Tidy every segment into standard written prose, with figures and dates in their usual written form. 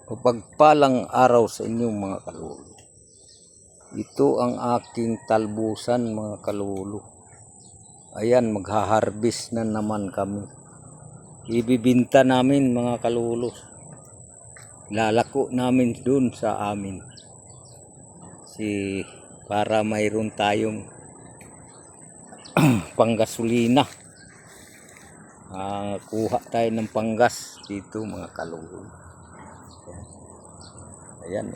Mapagpalang araw sa inyong mga kalulu. Ito ang aking talbusan mga kalulu. Ayan, magha-harvest na naman kami. Ibibinta namin mga kalulu. Lalako namin dun sa amin. Para mayroon tayong panggasolina. Kuha tayo ng panggas dito mga kalulu. Ayan.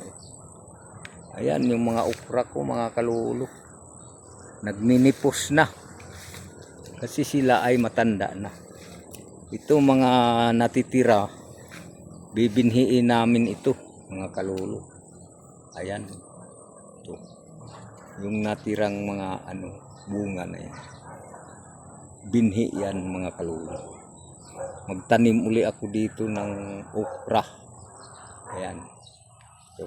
Ayan yung mga okra ko mga kalulu. Nagninipos na. Kasi sila ay matanda na. Ito mga natitira, bibinhiin namin ito mga kalulu. Ayan. Ito. Yung natirang mga bunga na yan. Binhi yan mga kalulu. Magtanim uli ako dito ng okra. Ayan. So,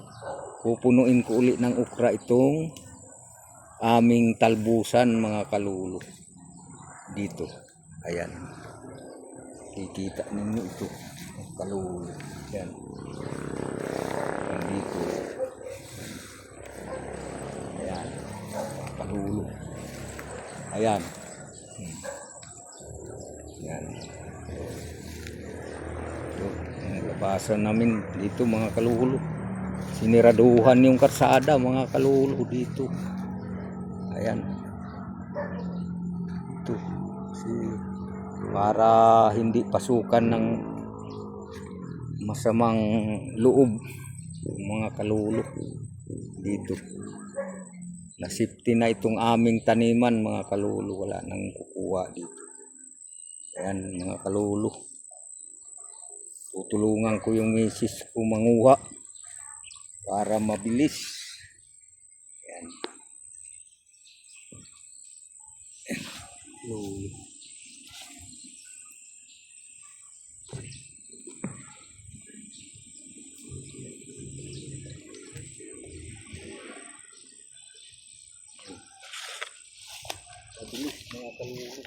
pupunuin ko uli ng okra itong aming talbusan mga kalulu dito. Ayan, kikita ninyo ito kalulu. Ayan, dito. Ayan, kalulu. Ayan. Ayan. Ito ang labasan namin dito mga kalulu. Siniraduhan yung karsada mga kalulu dito. Ayan. Ito. Para hindi pasukan ng masamang loob mga kalulu dito. Na safety na itong aming taniman mga kalulu. Wala nang kukuha dito. Ayan mga kalulu. Tutulungan ko yung misis ko manguha para mabilis. Ayan. Mabilis mga kalulu.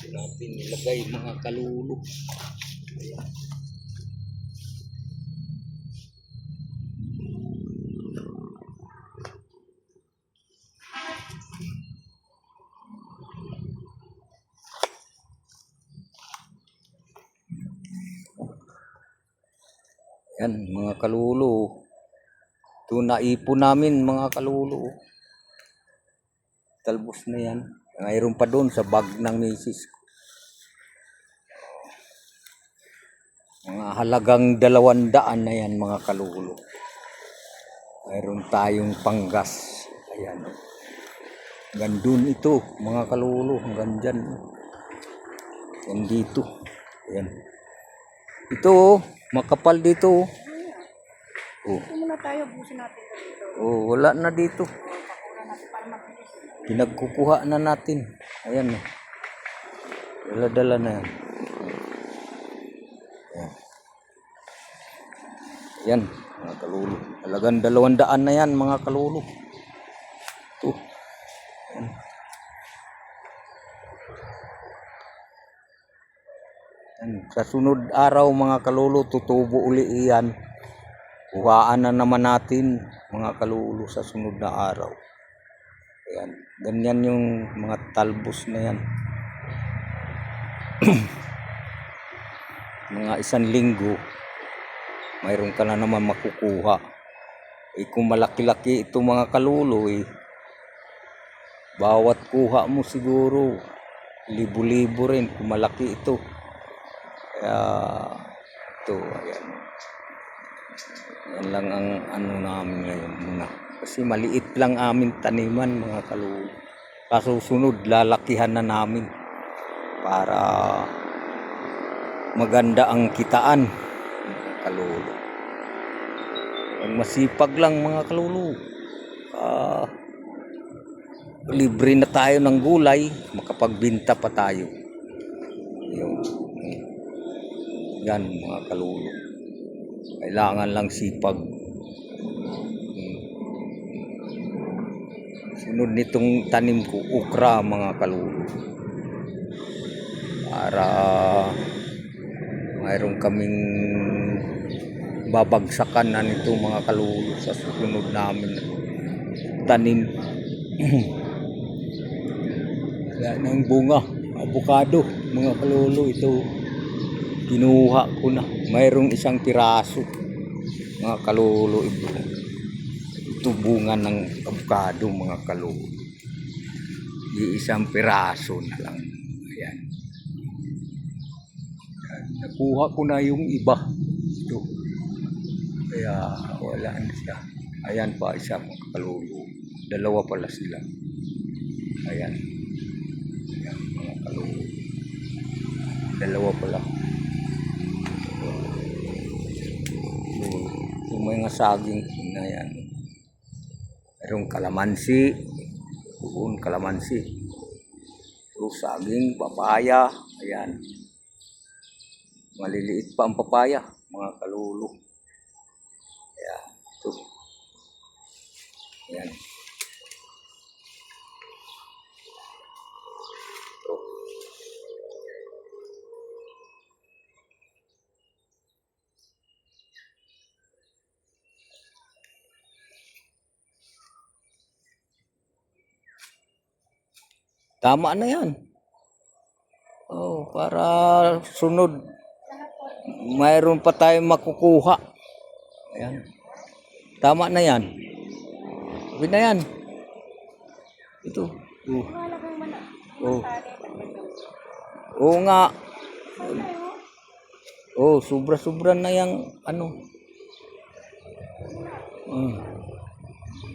Natin ilagay mga kalulu. Ayan. Yan mga kalulu. Ito naipon namin mga kalulu. Talbos na yan. Mayroon pa doon sa bag ng misis ko. Mga halagang 200 na yan mga kalulu. Mayroon tayong panggas. Ayan. Hanggang dun ito mga kalulu. Hanggang dyan. Yan dito. Ayan. Ito makapal dito. Oh. Muna tayo, busin natin dito. Oh, wala na dito. Pakulan natin para mabilis. Pinagkukuha na natin. Ayan. Dala-dala na yan. Ayan. Yan, mga kalulu. Talagang 200 na yan, mga kalulu. Ito. Ayan. Yan. Sa sunod araw, mga kalulu, tutubo uli yan. Kuhaan na naman natin, mga kalulu, sa sunod na araw. Ayan. Ganyan yung mga talbos na yan. Mga 1 linggo, mayroon ka na naman makukuha. Kung malaki-laki ito mga kalulu, bawat kuha mo siguro, libo-libo rin kung malaki ito. Kaya, ito, ayan. Yan lang ang ano namin ngayon muna. Kasi maliit lang amin taniman mga kalulu. Kasusunod, lalakihan na namin para maganda ang kitaan mga kalulu. Ang masipag lang mga kalulu. Libre na tayo ng gulay, makapagbinta pa tayo. Yan mga kalulu. Kailangan lang sipag. Sunod nitong tanim ko, ukra mga kalulu. Para mayroon kaming babagsakan na nito mga kalulu sa susunod namin tanim. Yan ang bunga, avocado mga kalulu. Ito kinuha ko na. Mayroong 1 piraso mga kalulu ito. Ito bunga ng avocado mga kalulu. Di 1 piraso na lang. Ayan. Nakuha ko na yung iba. Ito. Kaya wala na siya. Ayan pa isa mga kalulu. 2 pala sila. Ayan. Ayan mga kalulu. 2 pala. Yung mga saging na yan. Mayroong kalamansi. Doon kalamansi. So, saging, papaya. Ayan. Maliliit pa ang papaya, mga kalulu. Ayan. Ito. Ayan. Ito. Tama na yan. Oh, para sunod mayroon pa tayong makukuha. Ayan. Tama na yan. Sabi na yan. Ito. Oh. Oo nga. Oh, sobra-sobra na yang ano.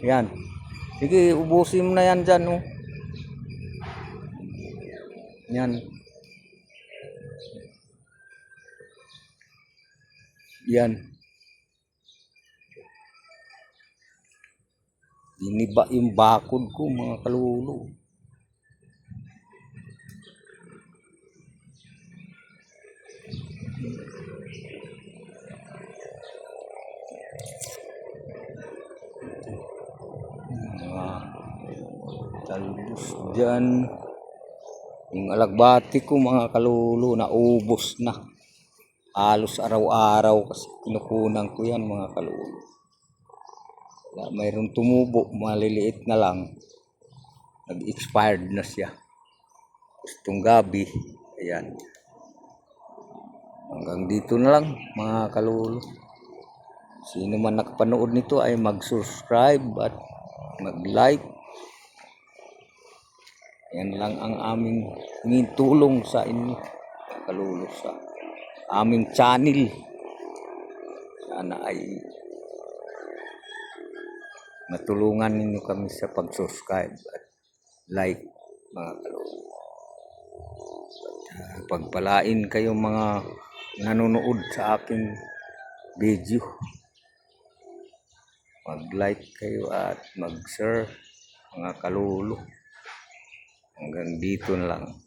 Yan. Sige, ubusin mo na yan dyan. Oh. Yan. Yan. Iniba yung bakod ko mga kalulu. Mga talbos dyan. Yung alagbati ko mga kalulu naubos na. Halos araw-araw kasi kinukunan ko yan mga kalulu. Mayroong tumubo, maliliit na lang. Nag-expired na siya. Itong gabi, ayan. Hanggang dito na lang mga kalulu. Sino man nakapanood nito ay mag-subscribe at mag-like. Yan lang ang aming tulong sa inyo, kalulo, sa aming channel. Sana ay matulungan ninyo kami sa pag-subscribe at like, mga kalulo. Pagpalain kayo mga nanonood sa aking video. Mag-like kayo at mag-share, mga kalulo. Hanggang dito na lang.